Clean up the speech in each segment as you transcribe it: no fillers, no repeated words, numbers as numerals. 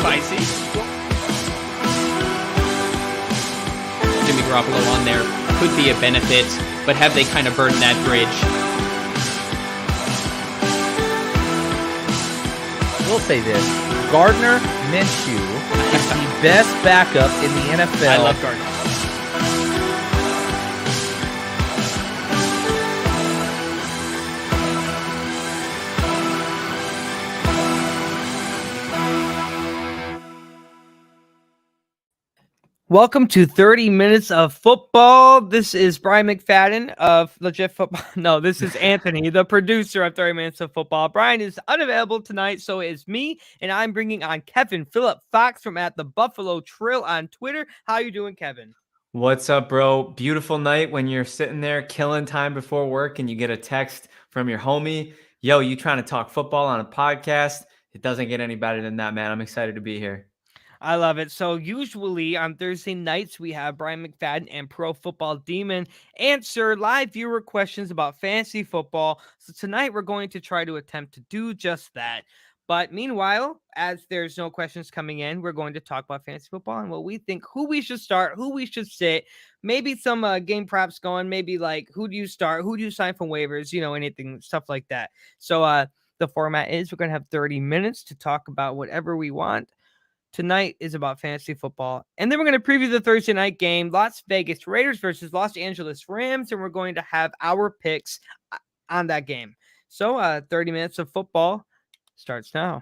spicy. Jimmy Garoppolo on there could be a benefit, but have they kind of burned that bridge? We'll say this. Gardner Minshew is the best backup in the NFL. I love Gardner. Welcome to 30 Minutes of Football. This is Brian McFadden of Legit Football. No, this is Anthony, the producer of 30 Minutes of Football. Brian is unavailable tonight, so it's me, and I'm bringing on Kevin Phillip Fox from at the Buffalo Trill on Twitter. How you doing, Kevin? What's up, bro? Beautiful night when you're sitting there killing time before work and you get a text from your homie. Yo, you trying to talk football on a podcast? It doesn't get any better than that, man. I'm excited to be here. I love it. So usually on Thursday nights, we have Brian McFadden and Pro Football Demon answer live viewer questions about fantasy football. So tonight we're going to try to attempt to do just that. But meanwhile, as there's no questions coming in, we're going to talk about fantasy football and what we think, who we should start, who we should sit, maybe some game props going, maybe like who do you start, who do you sign from waivers, anything, stuff like that. So the format is we're going to have 30 minutes to talk about whatever we want. Tonight is about fantasy football. And then we're going to preview the Thursday night game, Las Vegas Raiders versus Los Angeles Rams. And we're going to have our picks on that game. So 30 minutes of football starts now.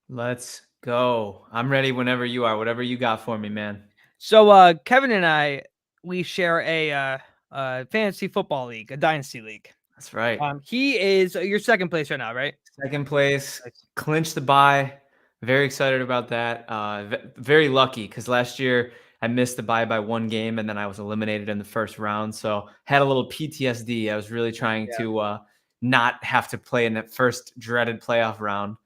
Let's go. I'm ready whenever you are, whatever you got for me, man. So Kevin and I, we share a fantasy football league, a dynasty league. That's right. He is your second place right now, right? Second place, clinched the bye. Very excited about that. Very lucky because last year I missed the bye by one game and then I was eliminated in the first round. So had a little PTSD. I was really trying to not have to play in that first dreaded playoff round.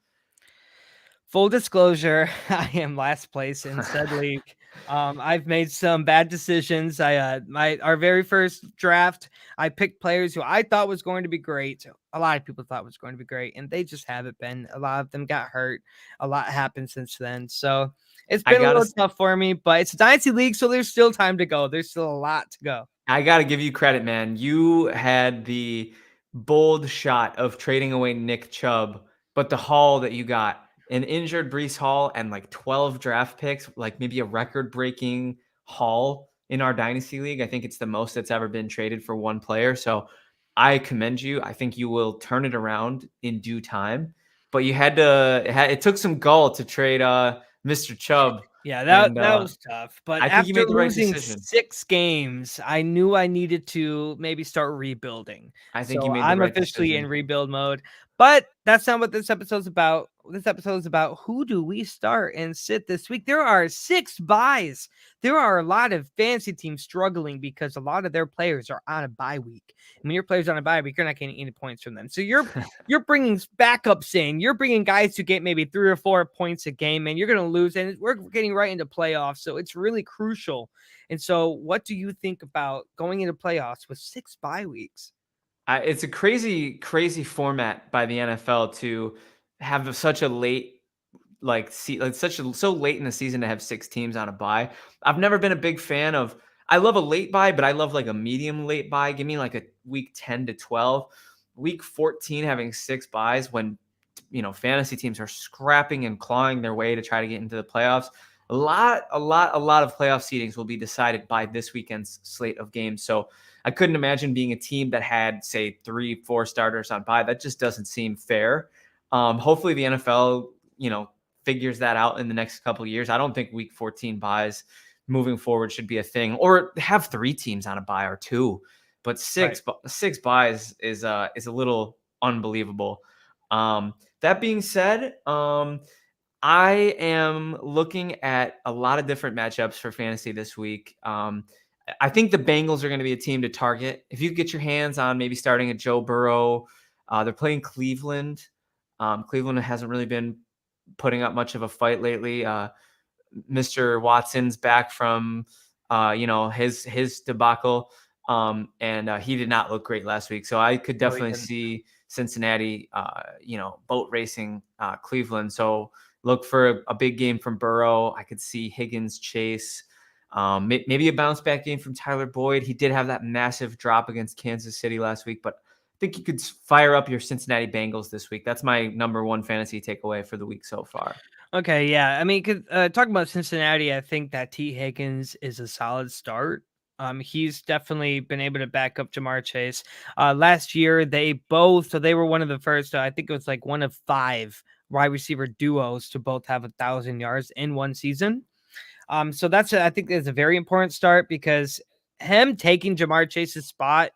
Full disclosure, I am last place in said league. I've made some bad decisions. Our very first draft, I picked players who I thought was going to be great. A lot of people thought was going to be great, and they just haven't been. A lot of them got hurt. A lot happened since then. So it's been a little tough for me, but it's a dynasty league, so there's still time to go. There's still a lot to go. I got to give you credit, man. You had the bold shot of trading away Nick Chubb, but the haul that you got, an injured Breece Hall and like 12 draft picks, like maybe a record-breaking haul in our dynasty league. I think it's the most that's ever been traded for one player. So I commend you. I think you will turn it around in due time. But you had to. It took some gall to trade Mr. Chubb. Yeah, that was tough. But I think you made the right losing decision. 6 games, I knew I needed to maybe start rebuilding. I think you made the right I'm officially decision. in rebuild mode. But that's not what this episode's about. This episode is about who do we start and sit this week. There are 6 buys. There are a lot of fantasy teams struggling because a lot of their players are on a bye week. And when your player's on a bye week, you're not getting any points from them. So you're bringing backups in. You're bringing guys who get maybe 3 or 4 points a game, and you're going to lose. And we're getting right into playoffs, so it's really crucial. And so what do you think about going into playoffs with 6 bye weeks? It's a crazy format by the NFL to have such a late, so late in the season to have 6 teams on a bye. I've never been a big fan of. I love a late bye, but I love like a medium late bye. Give me like a week 10 to 12, week 14 having 6 byes when fantasy teams are scrapping and clawing their way to try to get into the playoffs. A lot of playoff seedings will be decided by this weekend's slate of games. So I couldn't imagine being a team that had, say, 3-4 starters on bye. That just doesn't seem fair. Hopefully the NFL, figures that out in the next couple of years. I don't think week 14 byes moving forward should be a thing, or have 3 teams on a bye or 2, but 6 byes is a little unbelievable. That being said, I am looking at a lot of different matchups for fantasy this week. I think the Bengals are going to be a team to target. If you get your hands on maybe starting a Joe Burrow, they're playing Cleveland. Cleveland hasn't really been putting up much of a fight lately. Mr. Watson's back from, his debacle. And he did not look great last week. So I could definitely see Cincinnati, boat racing Cleveland. So look for a big game from Burrow. I could see Higgins, Chase, maybe a bounce back game from Tyler Boyd. He did have that massive drop against Kansas City last week, but I think you could fire up your Cincinnati Bengals this week. That's my number one fantasy takeaway for the week so far. Okay, yeah. I mean, talking about Cincinnati, I think that T. Higgins is a solid start. He's definitely been able to back up Jamar Chase. Last year, they were one of the first, I think it was like one of 5 wide receiver duos to both have 1,000 yards in one season. So I think that's a very important start because him taking Jamar Chase's spot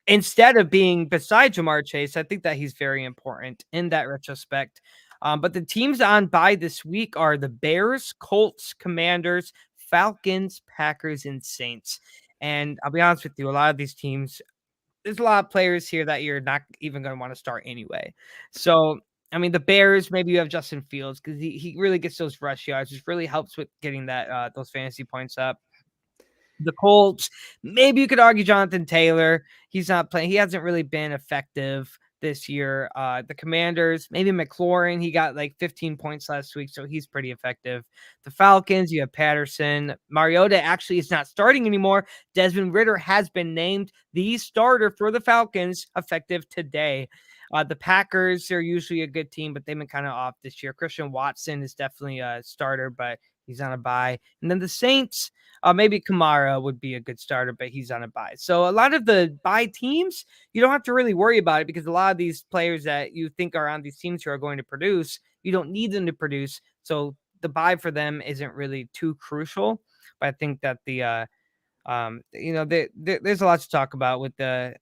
instead of being beside Jamar Chase, I think that he's very important in that retrospect. But the teams on bye this week are the Bears, Colts, Commanders, Falcons, Packers, and Saints. And I'll be honest with you, a lot of these teams, there's a lot of players here that you're not even going to want to start anyway. So, I mean, the Bears, maybe you have Justin Fields because he really gets those rush yards, which really helps with getting that those fantasy points up. The Colts, maybe you could argue Jonathan Taylor. He's not playing. He hasn't really been effective this year. The Commanders, maybe McLaurin. He got like 15 points last week, so he's pretty effective. The Falcons, you have Patterson. Mariota actually is not starting anymore. Desmond Ridder has been named the starter for the Falcons effective today. The Packers are usually a good team, but they've been kind of off this year. Christian Watson is definitely a starter, but he's on a bye. And then the Saints, maybe Kamara would be a good starter, but he's on a bye. So a lot of the bye teams, you don't have to really worry about it because a lot of these players that you think are on these teams who are going to produce, you don't need them to produce. So the bye for them isn't really too crucial. But I think that there's a lot to talk about with the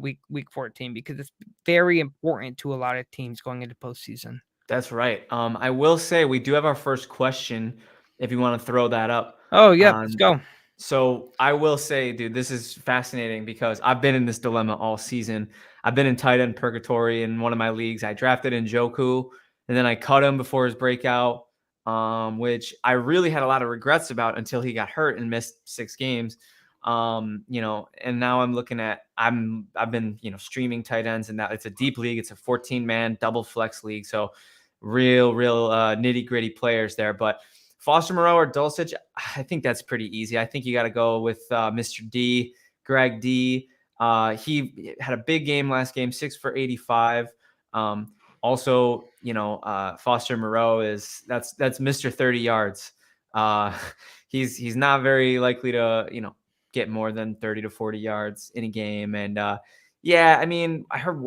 week 14 because it's very important to a lot of teams going into postseason. That's right. I will say we do have our first question if you want to throw that up. Oh, yeah, let's go. So I will say, dude, this is fascinating because I've been in this dilemma all season. I've been in tight end purgatory in one of my leagues. I drafted Njoku, and then I cut him before his breakout, which I really had a lot of regrets about until he got hurt and missed 6 games. And now I'm looking at I've been streaming tight ends, and that it's a deep league. It's a 14-man double flex league, so real nitty gritty players there. But Foster Moreau or Dulcich, I think that's pretty easy. I think you got to go with Mr. D, Greg D. He had a big game last game, 6 for 85. Also, Foster Moreau that's Mr. 30 yards. He's not very likely to get more than 30 to 40 yards in a game. And I mean, I heard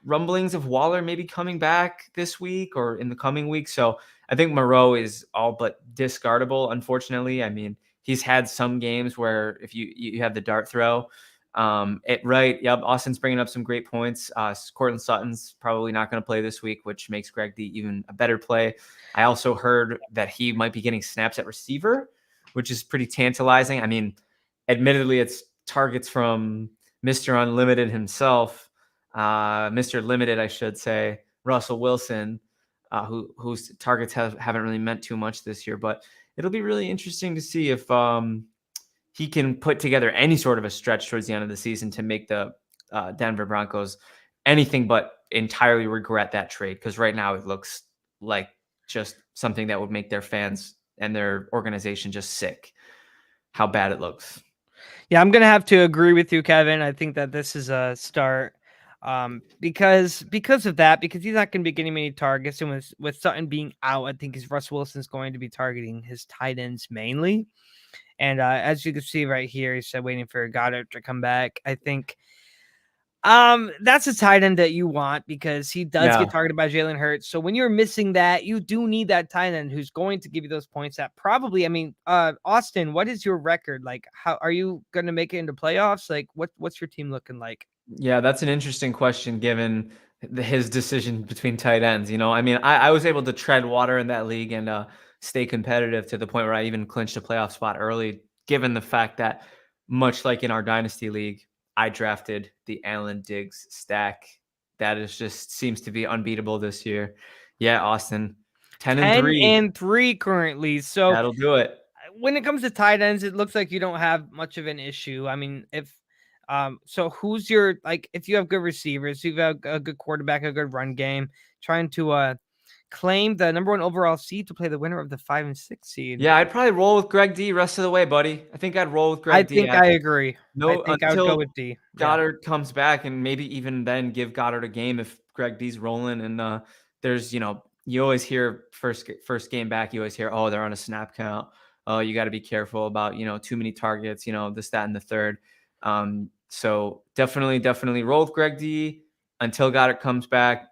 rumblings of Waller maybe coming back this week or in the coming week. So I think Moreau is all but discardable, unfortunately. I mean, he's had some games where if you have the dart throw, yep, Austin's bringing up some great points. Cortland Sutton's probably not going to play this week, which makes Greg D even a better play. I also heard that he might be getting snaps at receiver, which is pretty tantalizing. I mean, admittedly, it's targets from Mr. Unlimited himself, Mr. Limited, I should say, Russell Wilson, whose targets haven't really meant too much this year. But it'll be really interesting to see if he can put together any sort of a stretch towards the end of the season to make the Denver Broncos anything but entirely regret that trade. Because right now it looks like just something that would make their fans and their organization just sick. How bad it looks. Yeah, I'm gonna have to agree with you, Kevin. I think that this is a start because of that, because he's not going to be getting many targets, and with Sutton being out, I think Russ Wilson's going to be targeting his tight ends mainly. And as you can see right here, he said waiting for Goddard to come back. I think that's a tight end that you want because he does get targeted by Jalen Hurts. So when you're missing that, you do need that tight end who's going to give you those points that probably, I mean, Austin, what is your record? Like, how are you going to make it into playoffs? Like, what's your team looking like? Yeah, that's an interesting question given his decision between tight ends. I mean, I was able to tread water in that league and stay competitive to the point where I even clinched a playoff spot early, given the fact that much like in our dynasty league, I drafted the Allen Diggs stack. That is just seems to be unbeatable this year. Yeah, Austin, 10-3. 10-3 currently. So that'll do it. When it comes to tight ends, it looks like you don't have much of an issue. I mean, if So who's your like if you have good receivers, you've got a good quarterback, a good run game, trying to claim the number 1 overall seed to play the winner of the 5 and 6 seed. Yeah, I'd probably roll with Greg D rest of the way, buddy. I think I'd roll with I Greg D. think I agree. I No, think I would go until with D. Yeah. Goddard comes back, and maybe even then give Goddard a game if Greg D's rolling. And there's, you always hear first game back, you always hear, oh, they're on a snap count. Oh, you got to be careful about, too many targets, this, that, and the third. So definitely roll with Greg D until Goddard comes back.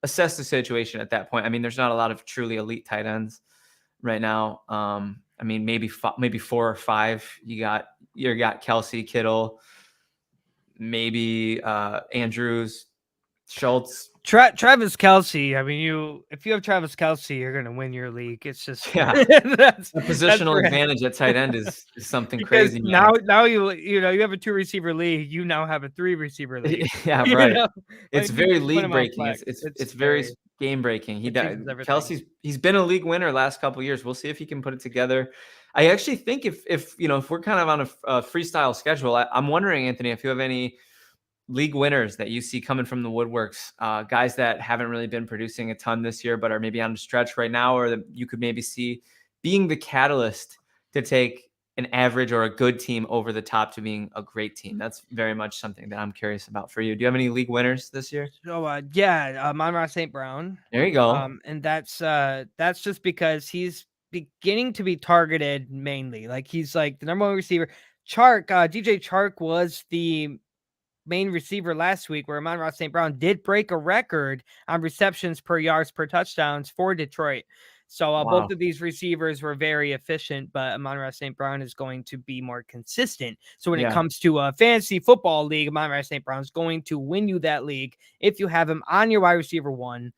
Assess the situation at that point. I mean, there's not a lot of truly elite tight ends right now. I mean, maybe 4 or 5. You got Kelsey, Kittle, maybe Andrews, Schultz. Travis Kelsey. I mean, if you have Travis Kelsey, you're gonna win your league. It's just that's a that's positional advantage at tight end is something because crazy. now you have a 2 receiver league. You now have a 3 receiver league. Yeah, You right. know? It's Like, very you put league him on breaking. flex. It's very scary. game breaking. It changes everything. He's been a league winner last couple of years. We'll see if he can put it together. I actually think if we're kind of on a freestyle schedule, I'm wondering, Anthony, if you have any league winners that you see coming from the woodworks, guys that haven't really been producing a ton this year, but are maybe on a stretch right now, or that you could maybe see being the catalyst to take an average or a good team over the top to being a great team. That's very much something that I'm curious about for you. Do you have any league winners this year? So Amon-Ra St. Brown. There you go. And that's just because he's beginning to be targeted mainly. Like he's like the number 1 receiver. DJ Chark was the main receiver last week, where Amon-Ra St. Brown did break a record on receptions per yards per touchdowns for Detroit. So Wow. both of these receivers were very efficient, but Amon-Ra St. Brown is going to be more consistent. So when it comes to a fantasy football league, Amon-Ra St. Brown is going to win you that league if you have him on your wide receiver 1.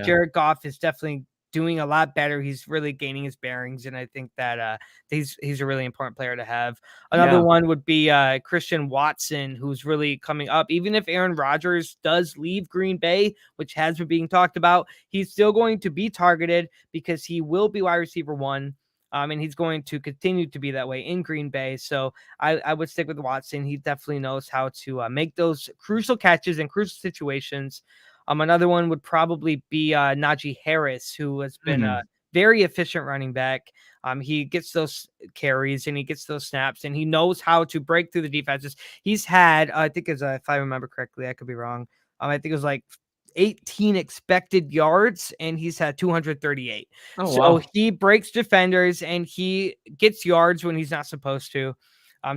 Jared Goff is definitely doing a lot better. He's really gaining his bearings, and I think that he's a really important player to have. Another one would be Christian Watson, who's really coming up. Even if Aaron Rodgers does leave Green Bay, which has been being talked about, he's still going to be targeted because he will be wide receiver 1. And he's going to continue to be that way in Green Bay. So I would stick with Watson. He definitely knows how to make those crucial catches in crucial situations. Another one would probably be Najee Harris, who has been a very efficient running back. He gets those carries and he gets those snaps, and he knows how to break through the defenses. He's had, I think, if I remember correctly, I could be wrong. I think it was like 18 expected yards, and he's had 238. So he breaks defenders and he gets yards when he's not supposed to.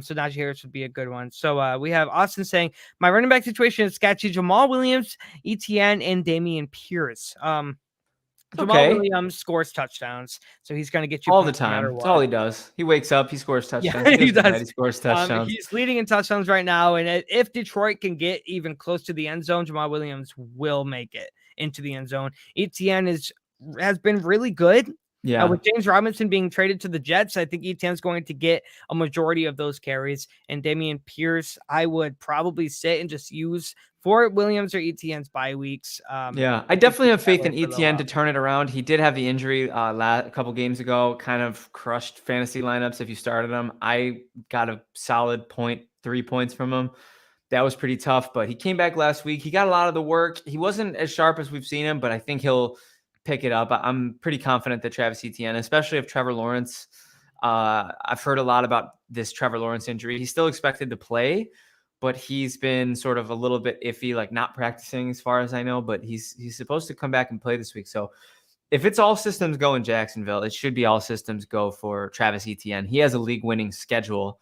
So Najee Harris would be a good one. So we have Austin saying, my running back situation is sketchy. Jamal Williams, ETN, and Dameon Pierce. Jamal Williams scores touchdowns, so he's going to get you all the points no matter time. what. That's all he does. He wakes up, he scores touchdowns. Yeah, he does. He scores touchdowns. He's leading in touchdowns right now, and if Detroit can get even close to the end zone, Jamal Williams will make it into the end zone. ETN has been really good. Yeah. With James Robinson being traded to the Jets, I think ETN's going to get a majority of those carries. And Dameon Pierce, I would probably sit and just use for Williams or ETN's bye weeks. I definitely have faith in ETN to turn it around. He did have the injury a couple games ago, kind of crushed fantasy lineups if you started him. I got a solid 3 points from him. That was pretty tough, but he came back last week. He got a lot of the work. He wasn't as sharp as we've seen him, but I think he'll pick it up. I'm pretty confident that Travis Etienne, especially if Trevor Lawrence, I've heard a lot about this Trevor Lawrence injury. He's still expected to play, but he's been sort of a little bit iffy, like not practicing as far as I know, but he's supposed to come back and play this week. So if it's all systems go in Jacksonville, it should be all systems go for Travis Etienne. He has a league winning schedule.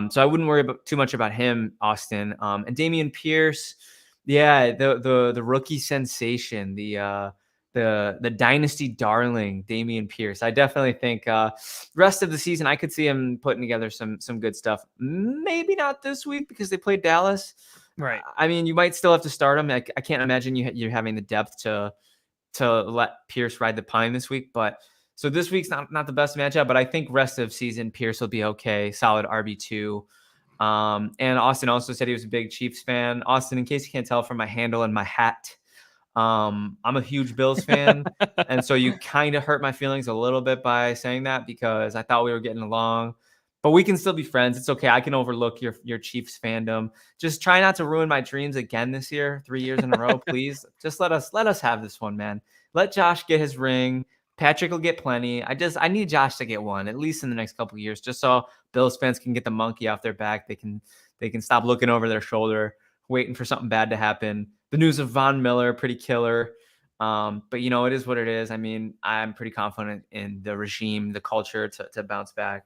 So I wouldn't worry too much about him, Austin. And Dameon Pierce, the rookie sensation, the dynasty darling, Dameon Pierce. I definitely think rest of the season, I could see him putting together some good stuff. Maybe not this week because they played Dallas. Right. I mean, you might still have to start him. I can't imagine you're having the depth to let Pierce ride the pine this week. But so this week's not the best matchup, but I think rest of season, Pierce will be okay. Solid RB2. And Austin also said he was a big Chiefs fan. Austin, in case you can't tell from my handle and my hat, I'm a huge Bills fan, and so you kind of hurt my feelings a little bit by saying that because I thought we were getting along. But we can still be friends. It's okay. I can overlook your Chiefs fandom. Just try not to ruin my dreams again this year, 3 years in a row, please. Just let us have this one, man. Let Josh get his ring. Patrick will get plenty. I need Josh to get one, at least in the next couple of years, just so Bills fans can get the monkey off their back. They can stop looking over their shoulder, waiting for something bad to happen. The news of Von Miller, pretty killer. But it is what it is. I mean, I'm pretty confident in the regime, the culture to bounce back.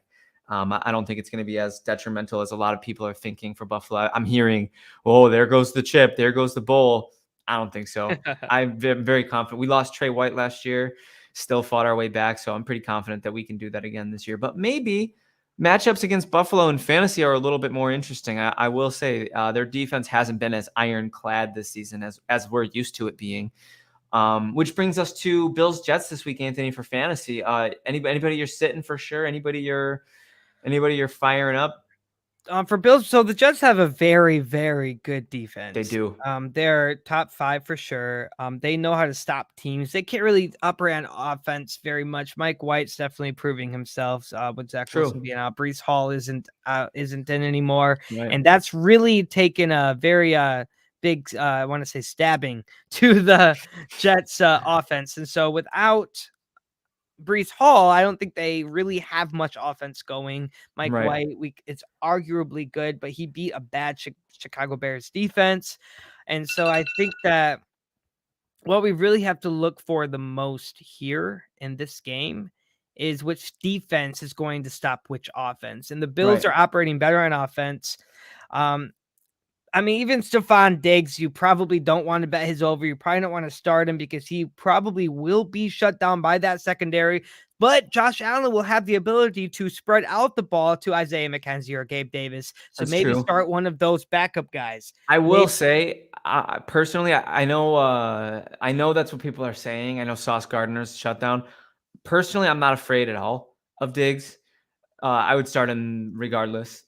I don't think it's going to be as detrimental as a lot of people are thinking for Buffalo. I'm hearing, oh, there goes the chip, there goes the bowl. I don't think so. I'm very confident. We lost Trey White last year, still fought our way back. So I'm pretty confident that we can do that again this year. But maybe matchups against Buffalo in fantasy are a little bit more interesting. I will say their defense hasn't been as ironclad this season as we're used to it being. Which brings us to Bills Jets this week, Anthony, for fantasy. Anybody you're sitting for sure? Anybody you're firing up? For Bills, so the Jets have a very, very good defense. They do. They're top 5 for sure. They know how to stop teams. They can't really operate on offense very much. Mike White's definitely proving himself with Zach Wilson being out. Breece Hall isn't in anymore, Right. and that's really taken a very big, I want to say, stabbing to the Jets offense. And so without Breece Hall, I don't think they really have much offense going. Mike White, it's arguably good, but he beat a bad Chicago Bears defense. And so I think that what we really have to look for the most here in this game is which defense is going to stop which offense. And the Bills are operating better on offense. I mean, even Stephon Diggs, you probably don't want to bet his over. You probably don't want to start him because he probably will be shut down by that secondary. But Josh Allen will have the ability to spread out the ball to Isaiah McKenzie or Gabe Davis. So That's maybe true. start one of those backup guys. I will say, personally, I know that's what people are saying. I know Sauce Gardner's shut down. Personally, I'm not afraid at all of Diggs. I would start him regardless.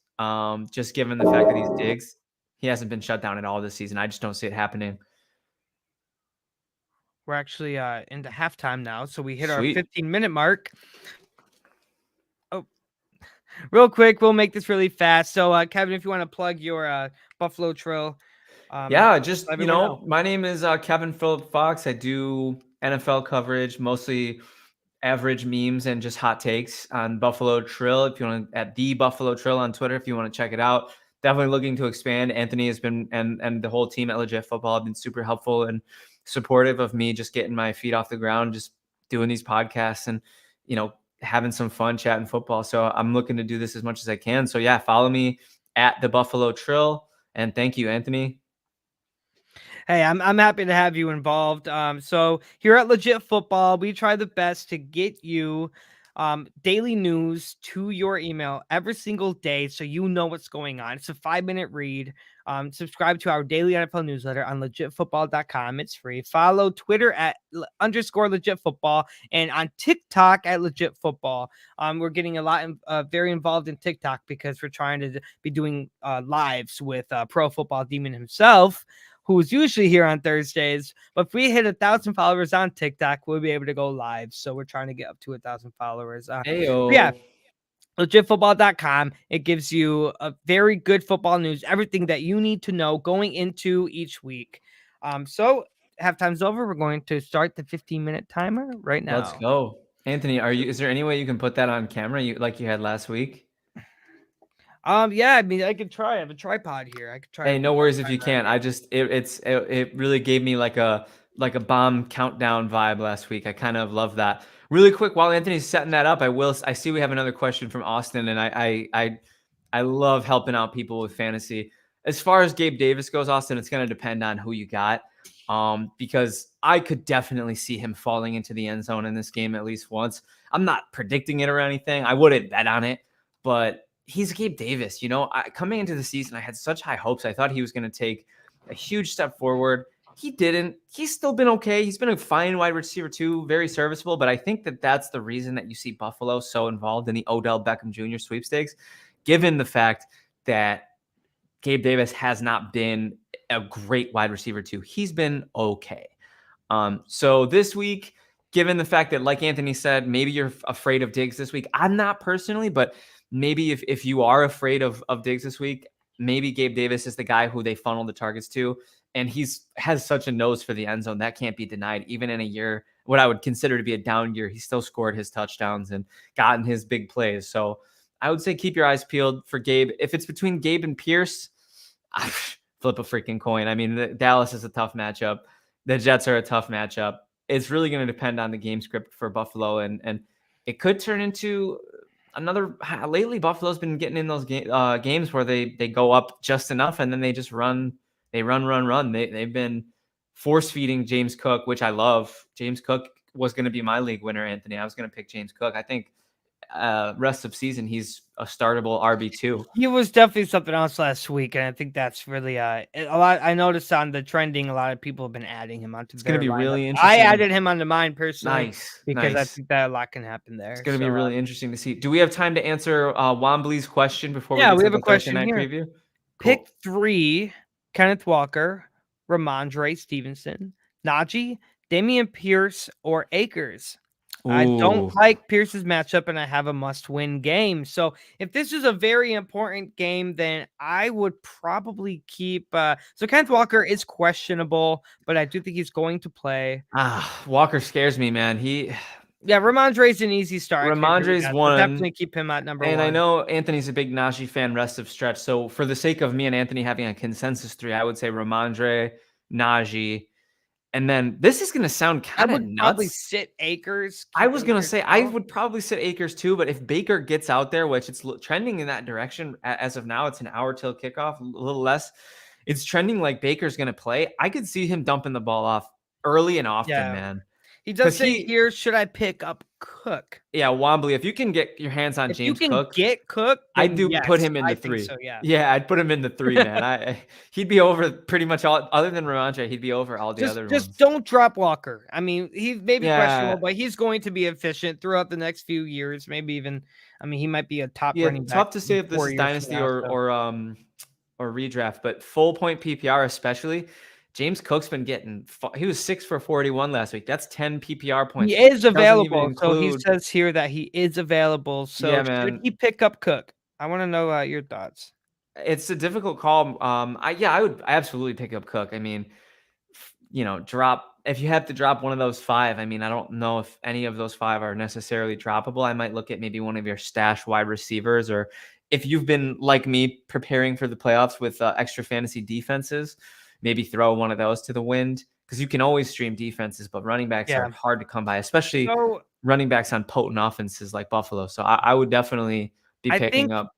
Just given the fact that he's Diggs. He hasn't been shut down at all this season. I just don't see it happening. We're actually into halftime now, so we hit Sweet. our 15-minute mark. Oh, real quick, we'll make this really fast. So, Kevin, if you want to plug your Buffalo Trill. Just, my name is Kevin Phillip Fox. I do NFL coverage, mostly average memes and just hot takes on Buffalo Trill. If you want to, at the Buffalo Trill on Twitter, if you want to check it out. Definitely looking to expand. Anthony has been, and the whole team at Legit Football have been super helpful and supportive of me just getting my feet off the ground, just doing these podcasts and, having some fun chatting football. So I'm looking to do this as much as I can. So yeah, follow me at the Buffalo Trill. And thank you, Anthony. Hey, I'm happy to have you involved. So here at Legit Football, we try the best to get you daily news to your email every single day, so you know what's going on. It's a 5-minute read. Subscribe to our daily NFL newsletter on legitfootball.com. It's free. Follow Twitter at _legitfootball and on TikTok at Legit Football. We're getting a lot very involved in TikTok because we're trying to be doing lives with Pro Football Demon himself, who's usually here on Thursdays. But if we hit 1,000 followers on TikTok, we'll be able to go live. So we're trying to get up to 1,000 followers. Yeah, legitfootball.com. It gives you a very good football news, everything that you need to know going into each week. So halftime's over. We're going to start the 15-minute timer right now. Let's go. Anthony, is there any way you can put that on camera like you had last week? Yeah, I mean, I could try. I have a tripod here. I could try. Hey, no worries if you can't. It really gave me like a bomb countdown vibe last week. I kind of love that. Really quick, while Anthony's setting that up, I see we have another question from Austin, and I love helping out people with fantasy. As far as Gabe Davis goes, Austin, it's going to depend on who you got. Because I could definitely see him falling into the end zone in this game at least once. I'm not predicting it or anything. I wouldn't bet on it, but he's Gabe Davis. Coming into the season, I had such high hopes. I thought he was going to take a huge step forward. He didn't. He's still been okay. He's been a fine wide receiver too, very serviceable. But I think that's the reason that you see Buffalo so involved in the Odell Beckham Jr. sweepstakes, given the fact that Gabe Davis has not been a great wide receiver too. He's been okay. So this week, given the fact that, like Anthony said, maybe you're afraid of Diggs this week. I'm not personally, but maybe if you are afraid of Diggs this week, maybe Gabe Davis is the guy who they funnel the targets to. And has such a nose for the end zone that can't be denied. Even in a year, what I would consider to be a down year, he still scored his touchdowns and gotten his big plays. So I would say keep your eyes peeled for Gabe. If it's between Gabe and Pierce, flip a freaking coin. I mean, Dallas is a tough matchup. The Jets are a tough matchup. It's really going to depend on the game script for Buffalo, and it could turn into another. Lately, Buffalo's been getting in those games where they go up just enough, and then they just run. They run. They've been force feeding James Cook, which I love. James Cook was going to be my league winner, Anthony. I was going to pick James Cook. I think rest of season he's a startable RB2. He was definitely something else last week, and I think that's really a lot. I noticed on the trending, a lot of people have been adding him onto. It's going to be lineup. really interesting. I added him onto mine personally, nice, because I nice. think that a lot can happen there. It's going to be really interesting to see. Do we have time to answer Wombley's question before we get we to have the a question Thursday night here. preview? Pick 3: Kenneth Walker, Ramondre Stevenson, Najee, Damian Pierce, or Akers. I don't like Pierce's matchup, and I have a must-win game. So if this is a very important game, then I would probably keep. So Kenneth Walker is questionable, but I do think he's going to play. Walker scares me, man. Ramondre's an easy start. Ramondre's one. Definitely keep him at number 1. And I know Anthony's a big Najee fan rest of stretch. So for the sake of me and Anthony having a consensus 3, I would say Ramondre, Najee. And then this is going to sound kind of nuts. Probably sit Akers. I was going to say I would probably sit Akers too, but if Baker gets out there, which it's trending in that direction as of now, it's an hour till kickoff, a little less. It's trending like Baker's going to play. I could see him dumping the ball off early and often, man. He does say here, should I pick up Cook? Yeah, Wombley, if you can get your hands on James Cook. Get Cook, I do put him in the 3. So, yeah, I'd put him in the 3, man. He'd be over pretty much all, other than Ramondre, he'd be over all the other ones. Just don't drop Walker. I mean, he may be questionable, but he's going to be efficient throughout the next few years. Maybe even, he might be a top running back. Tough to say if this is dynasty or redraft, but full point PPR especially. James Cook's been getting. He was 6 for 41 last week. That's 10 PPR points. He is available. So he says here that he is available. So should he pick up Cook? I want to know your thoughts. It's a difficult call. I would absolutely pick up Cook. I mean, drop if you have to drop one of those 5. I mean, I don't know if any of those 5 are necessarily droppable. I might look at maybe one of your stash wide receivers, or if you've been like me preparing for the playoffs with extra fantasy defenses. Maybe throw one of those to the wind, because you can always stream defenses, but running backs are hard to come by, especially running backs on potent offenses like Buffalo. So I would definitely be picking up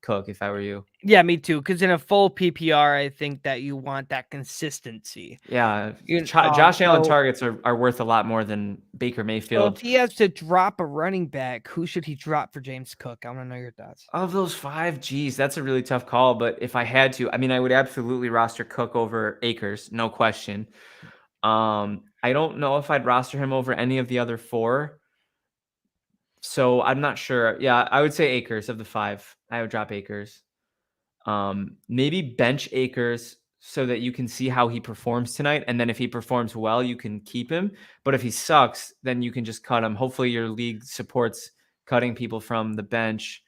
Cook if I were you. Yeah, me too. Because in a full PPR, I think that you want that consistency. Yeah, Josh Allen targets are worth a lot more than Baker Mayfield. So if he has to drop a running back, who should he drop for James Cook? I want to know your thoughts. Of those 5, geez, that's a really tough call. But if I had to, I would absolutely roster Cook over Akers, no question. I don't know if I'd roster him over any of the other 4. So I'm not sure. Yeah, I would say Akers of the 5. I would drop Akers. Maybe bench Akers so that you can see how he performs tonight. And then if he performs well, you can keep him. But if he sucks, then you can just cut him. Hopefully your league supports cutting people from the bench.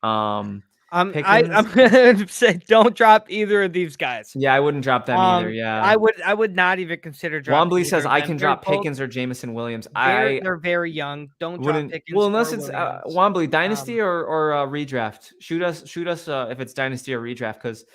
I'm gonna say don't drop either of these guys. Yeah, I wouldn't drop them either. Yeah, I would not even consider dropping. Wombley says I can drop Pickens or Jamison Williams. They're very young. Don't drop Pickens. Well, unless it's Wombley dynasty or redraft. Shoot us if it's dynasty or redraft, because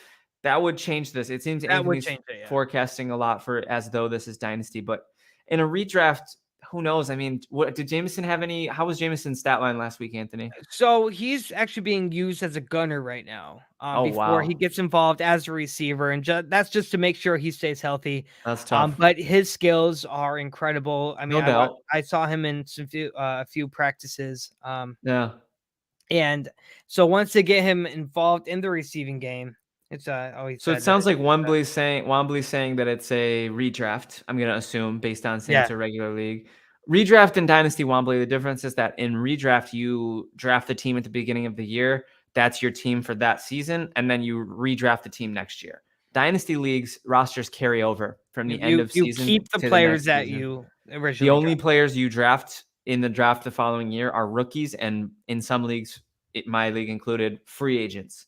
that would change this. It seems Anthony's forecasting a lot for as though this is dynasty, but in a redraft. Who knows? I mean, did Jameson have any? How was Jameson's stat line last week, Anthony? So he's actually being used as a gunner right now. Before he gets involved as a receiver, and that's just to make sure he stays healthy. That's tough. But his skills are incredible. I mean, no doubt. I saw him in a few practices. Yeah. And so once they get him involved in the receiving game, it's always. So it sounds like Wombley's saying that it's a redraft. I'm gonna assume based on saying it's a regular league. Redraft and Dynasty Wombley, the difference is that in redraft, you draft the team at the beginning of the year. That's your team for that season. And then you redraft the team next year. Dynasty leagues, rosters carry over from the end of season. You keep the players that you originally The only players you draft in the draft the following year are rookies. And in some leagues, my league included, free agents.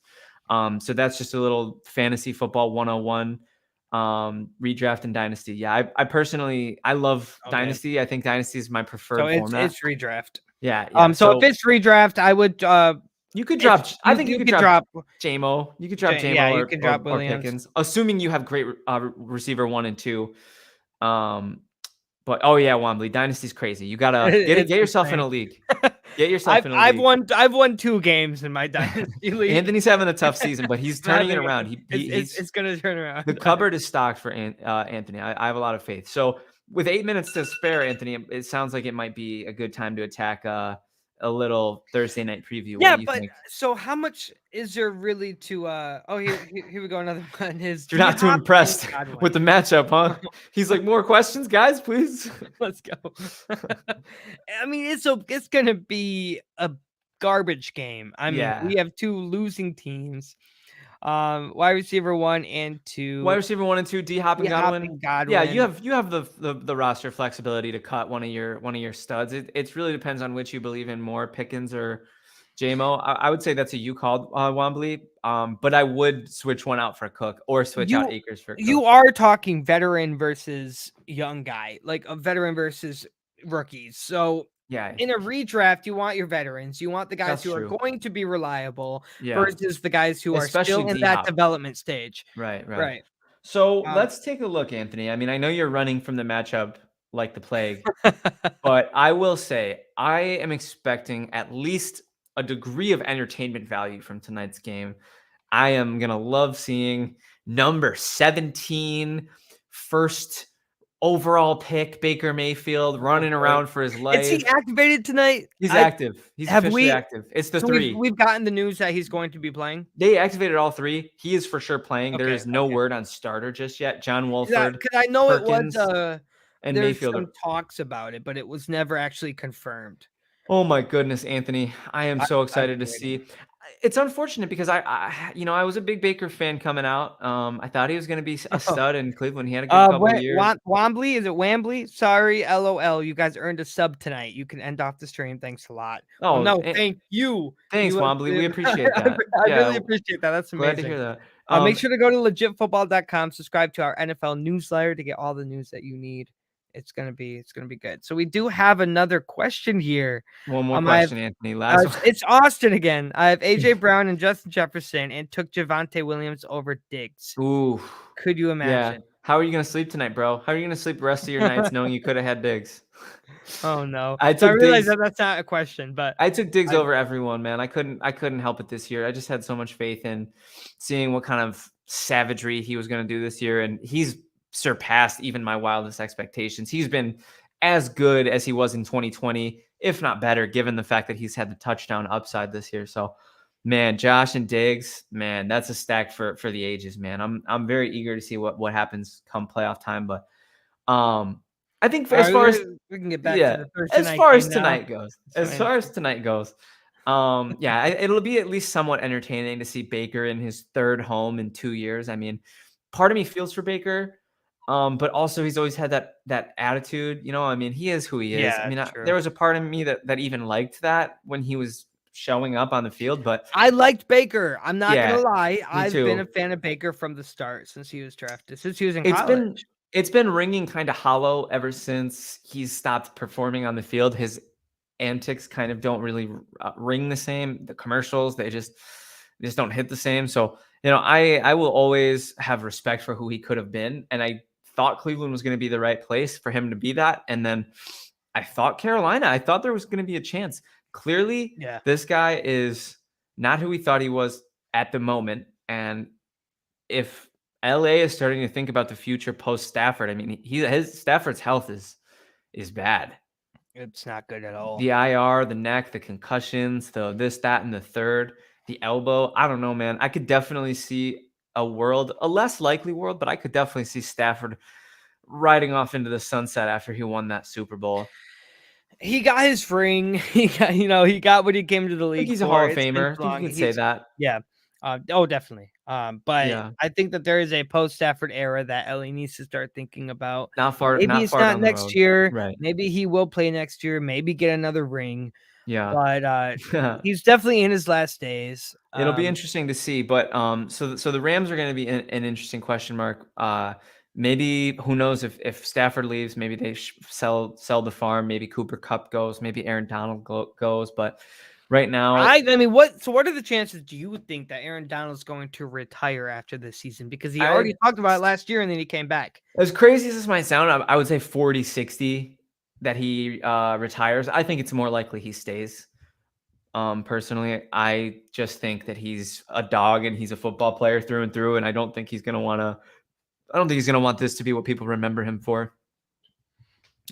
So that's just a little fantasy football 101, redraft and dynasty. Yeah, I personally I love Okay. dynasty. I think dynasty is my So preferred format. it's redraft. Yeah, yeah. So if it's redraft, I would you could if drop. I think you could drop drop JMO. You could drop yeah, JMO you can drop or Williams. Pickens, assuming you have great receiver 1 and 2. But oh yeah, Wombly, Dynasty's crazy. You gotta get It's yourself in a insane. league. Get yourself in a I've league. won 2 games in my dynasty league. Anthony's having a tough season, but he's turning it around. It's gonna turn around. The cupboard is stocked for Anthony. I have a lot of faith. So with 8 minutes to spare, Anthony, it sounds like it might be a good time to attack a little Thursday night preview. Yeah, What do you but think? so how much is there really to oh here we go, another one. You're not too impressed with the matchup, huh? He's like, more questions, guys, please. Let's go. I mean, it's gonna be a garbage game. I mean, Yeah. we have 2 losing teams. Wide receiver 1 and 2. Wide receiver 1 and 2, D Hop and Godwin. Godwin. Yeah, you have the roster flexibility to cut one of your studs. It really depends on which you believe in more, Pickens or JMO. I would say that's a you called, Wombly. But I would switch one out for Cook or switch out Akers for Cook. You are talking veteran versus young guy, like a veteran versus rookies. So Yeah. in a redraft, you want your veterans. You want the guys That's who true. are going to be reliable Yeah. versus the guys who are Especially still in that D-Hop. development stage. Right. So let's take a look, Anthony. I mean, I know you're running from the matchup like the plague, but I will say I am expecting at least a degree of entertainment value from tonight's game. I am going to love seeing number 17, first overall pick, Baker Mayfield, running around for his life. Is he activated tonight? He's active. He's officially active. It's the 3. We've gotten the news that he's going to be playing. They activated all 3. He is for sure playing. There is no word on starter just yet. John Wolford. Because I know Perkins, it was and there's Mayfield. some talks about it, but it was never actually confirmed. Oh my goodness, Anthony. I am so excited to see. It's unfortunate because I was a big Baker fan coming out. I thought he was going to be a stud in Cleveland. He had a good couple of years. Wombly, is it Wambly? Sorry, LOL. You guys earned a sub tonight. You can end off the stream. Thanks a lot. Oh no, thank you. Thanks, Wombly. We appreciate that. I really appreciate that. That's amazing. Glad to hear that. Make sure to go to legitfootball.com, subscribe to our NFL newsletter to get all the news that you need. It's gonna be good. So we do have another question here. One more question, Anthony. Last one. It's Austin again. I have AJ Brown and Justin Jefferson, and took Javonte Williams over Diggs. Ooh, could you imagine? Yeah. How are you gonna sleep tonight, bro? How are you gonna sleep the rest of your nights knowing you could have had Diggs? Oh no! I realized that that's not a question, but I took Diggs over everyone, man. I couldn't help it this year. I just had so much faith in seeing what kind of savagery he was gonna do this year, and he's surpassed even my wildest expectations. He's been as good as he was in 2020, if not better, given the fact that he's had the touchdown upside this year. So, man, Josh and Diggs, man, that's a stack for the ages, man. I'm very eager to see what happens come playoff time. But I think as far as we can get back to the as far as tonight goes, it'll be at least somewhat entertaining to see Baker in his 3rd home in 2 years. I mean, part of me feels for Baker. But also he's always had that attitude, I mean, he is who he is. I mean, there was a part of me that even liked that when he was showing up on the field, but I liked Baker. I'm not gonna lie. I've too. been a fan of Baker from the start since he was drafted, since he was in college. It's been ringing kind of hollow ever since he's stopped performing on the field. His antics kind of don't really ring the same. The commercials, they just don't hit the same. So, I will always have respect for who he could have been. And I thought Cleveland was going to be the right place for him to be that. And then I thought Carolina, I thought there was going to be a chance. Clearly, this guy is not who we thought he was at the moment. And if LA is starting to think about the future post Stafford, I mean, Stafford's health is bad. It's not good at all. The IR, the neck, the concussions, the this, that, and the third, the elbow. I don't know, man. I could definitely see a less likely world, but I could definitely see Stafford riding off into the sunset after he won that Super Bowl. He got his ring. He got what he came to the league. I think he's a Hall of Famer. I think you could say that. Yeah. Definitely. But I think that there is a post Stafford era that Ellie needs to start thinking about. Maybe it's not next year. Right. Maybe he will play next year. Maybe get another ring. Yeah. but he's definitely in his last days. It'll be interesting to see, but so the Rams are going to be an interesting question mark. Maybe who knows if Stafford leaves, maybe they sell the farm. Maybe Cooper Cup goes, maybe Aaron Donald goes. But right now, I mean, what are the chances do you think that Aaron Donald's going to retire after this season? Because he already talked about it last year and then he came back. As crazy as this might sound, I would say 40-60 that he retires. I think it's more likely he stays. Personally, I just think that he's a dog and he's a football player through and through, and I don't think he's gonna want this to be what people remember him for.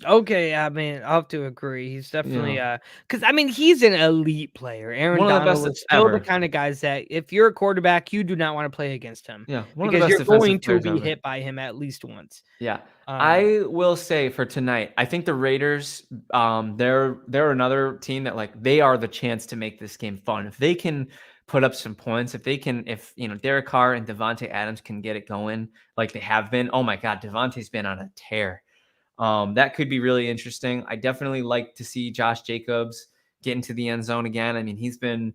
Okay, I mean, I'll have to agree. He's definitely Yeah. because I mean he's an elite player. Aaron One of the Donald best was still the ever. kind of guys that if you're a quarterback, you do not want to play against him Yeah, one of the because best you're going defensive to players be ever. hit by him at least once. Yeah. Um, I will say for tonight, I think the Raiders, they're another team that like they are the chance to make this game fun. If they can put up some points, if Derek Carr and Devontae Adams can get it going like they have been. Oh my God, Devontae's been on a tear. That could be really interesting. I definitely like to see Josh Jacobs get into the end zone again. I mean, he's been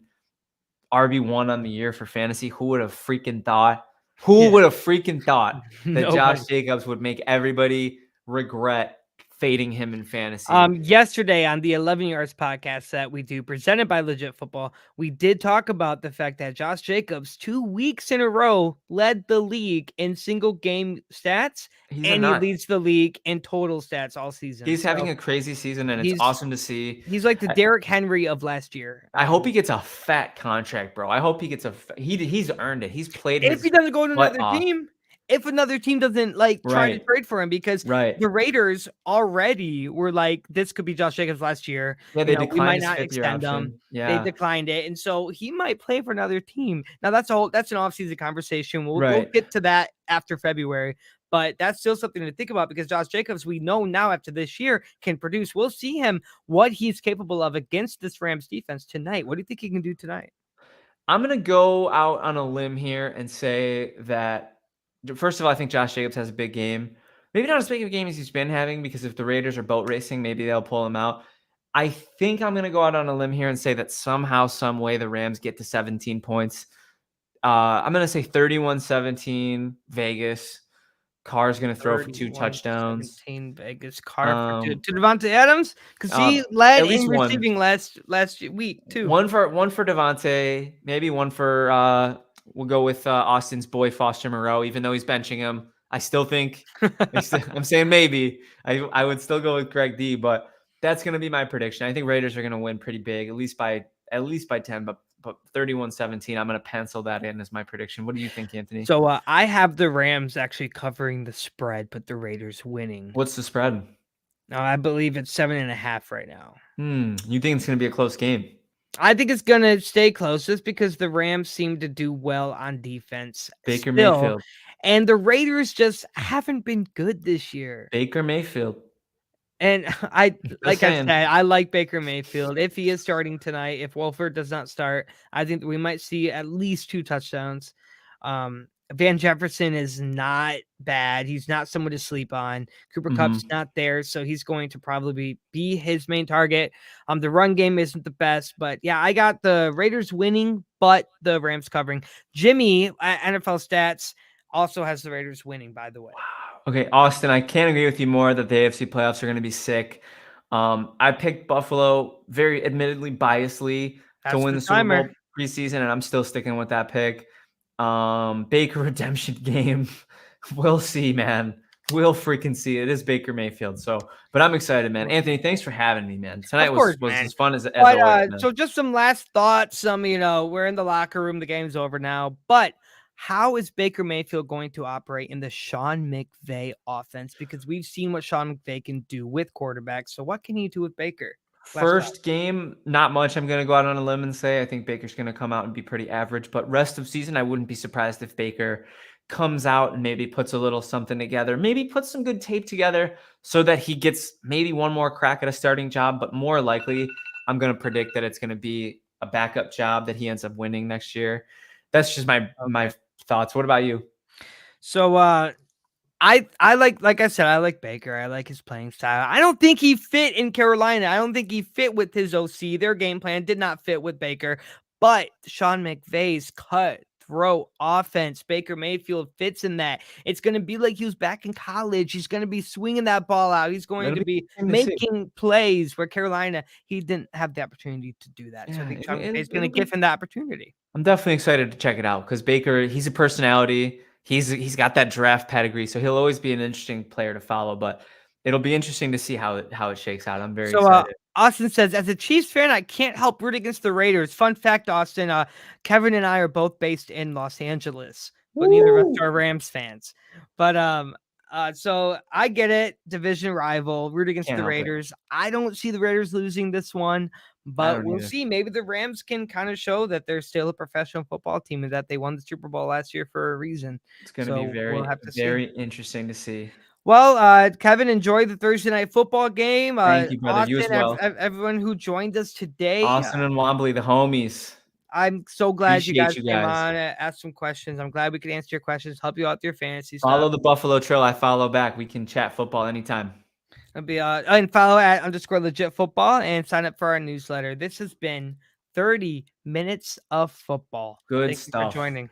RB1 on the year for fantasy. Who would have freaking thought? Who yeah, would have freaking thought that nobody. Josh Jacobs would make everybody regret fading him in fantasy? Yesterday on the 11 Yards podcast that we do, presented by Legit Football, we did talk about the fact that Josh Jacobs 2 weeks in a row led the league in single game stats, He's a and he nut. leads the league in total stats all season. He's having So a crazy season, and it's he's awesome to see. he's like the I, Derrick Henry of last year. I hope he gets a fat contract, bro. I hope he gets he's earned it. He's played If he his doesn't go to butt another off. team, if another team doesn't like try to Right. trade for him, because Right. the Raiders already were like, this could be Josh Jacobs last year. Yeah, they We declined might his not 5th-year extend him. option. They Yeah. declined it, and so he might play for another team. Now that's an offseason conversation. We'll Right. get to that after February, but that's still something to think about because Josh Jacobs, we know now after this year, can produce. We'll see him what he's capable of against this Rams defense tonight. What do you think he can do tonight? I'm going to go out on a limb here and say that, first of all, I think Josh Jacobs has a big game. Maybe not as big of a game as he's been having, because if the Raiders are boat racing, maybe they'll pull him out. I think I'm going to go out on a limb here and say that somehow, some way, the Rams get to 17 points. I'm going to say 31-17 Vegas. Carr's going to throw for 2 touchdowns. 17 Vegas Carr to Um, Devontae Adams because he led at least in one. receiving last week too. One for Devontae, maybe one for we'll go with Austin's boy Foster Moreau, even though he's benching him. I still think I'm saying maybe. I would still go with Greg D, but that's gonna be my prediction. I think Raiders are gonna win pretty big, at least by 10, but 31-17. I'm gonna pencil that in as my prediction. What do you think, Anthony? So I have the Rams actually covering the spread, but the Raiders winning. What's the spread? Now I believe it's 7.5 right now. You think it's gonna be a close game? I think it's gonna stay close just because the Rams seem to do well on defense. Baker still, Mayfield. And the Raiders just haven't been good this year. Baker Mayfield. And I saying. said, I like Baker Mayfield. If he is starting tonight, if Wolford does not start, I think we might see at least 2 touchdowns. Van Jefferson is not bad. He's not someone to sleep on. Cooper Kupp's not there, so he's going to probably be his main target. The run game isn't the best, but yeah, I got the Raiders winning, but the Rams covering. Jimmy at NFL Stats also has the Raiders winning, by the way. Okay, Austin, I can't agree with you more that the AFC playoffs are going to be sick. I picked Buffalo very admittedly biasly to win the Super Bowl preseason, and I'm still sticking with that pick. Baker redemption game. We'll see, man. We'll freaking see. It is Baker Mayfield. But I'm excited, man. Anthony, thanks for having me, man. Tonight was as fun as always. Man. So just some last thoughts. We're in the locker room. The game's over now, but how is Baker Mayfield going to operate in the Sean McVay offense? Because we've seen what Sean McVay can do with quarterbacks. So what can he do with Baker? First game, not much. I'm going to go out on a limb and say I think Baker's going to come out and be pretty average. But rest of season, I wouldn't be surprised if Baker comes out and maybe puts a little something together, maybe puts some good tape together so that he gets maybe one more crack at a starting job. But more likely, I'm going to predict that it's going to be a backup job that he ends up winning next year. That's just my thoughts. What about you? So I like I said, I like Baker. I like his playing style. I don't think he fit in Carolina. I don't think he fit with his OC. Their game plan did not fit with Baker. But Sean McVay's cut throw offense, Baker Mayfield fits in that. It's going to be like he was back in college. He's going to be swinging that ball out. He's going It'll to be be interesting to see. making plays where Carolina, he didn't have the opportunity to do that. So I Yeah, think Sean it'll, McVay's going to it'll be. give him that opportunity. I'm definitely excited to check it out because Baker, he's a personality. He's got that draft pedigree, so he'll always be an interesting player to follow. But it'll be interesting to see how it shakes out. I'm very So, excited. Austin says, as a Chiefs fan, I can't help root against the Raiders. Fun fact, Austin, Kevin and I are both based in Los Angeles, but neither of us are Rams fans. But so I get it, division rival, root against Can't the help it. Raiders. I don't see the Raiders losing this one, but don't we'll either. see. Maybe the Rams can kind of show that they're still a professional football team and that they won the Super Bowl last year for a reason. It's going to So be very, we'll have to see. very interesting to see. Well, Kevin, enjoy the Thursday night football game. Thank you, brother. Austin, You as well. everyone who joined us today. Austin and Wombly, the homies. I'm so glad you guys Appreciate you came guys. on, asked some questions. I'm glad we could answer your questions, help you out with your fantasy stuff. Follow the Buffalo Trill. I follow back. We can chat football anytime. It'll be and follow at _legit football and sign up for our newsletter. This has been 30 minutes of football. Good Thank stuff. you for joining.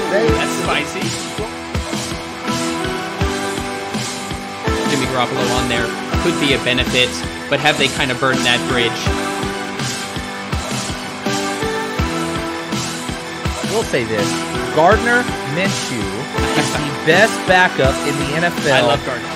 That's spicy. Jimmy Garoppolo on there could be a benefit, but have they kind of burned that bridge? We'll say this: Gardner Minshew is the best backup in the NFL. I love Gardner.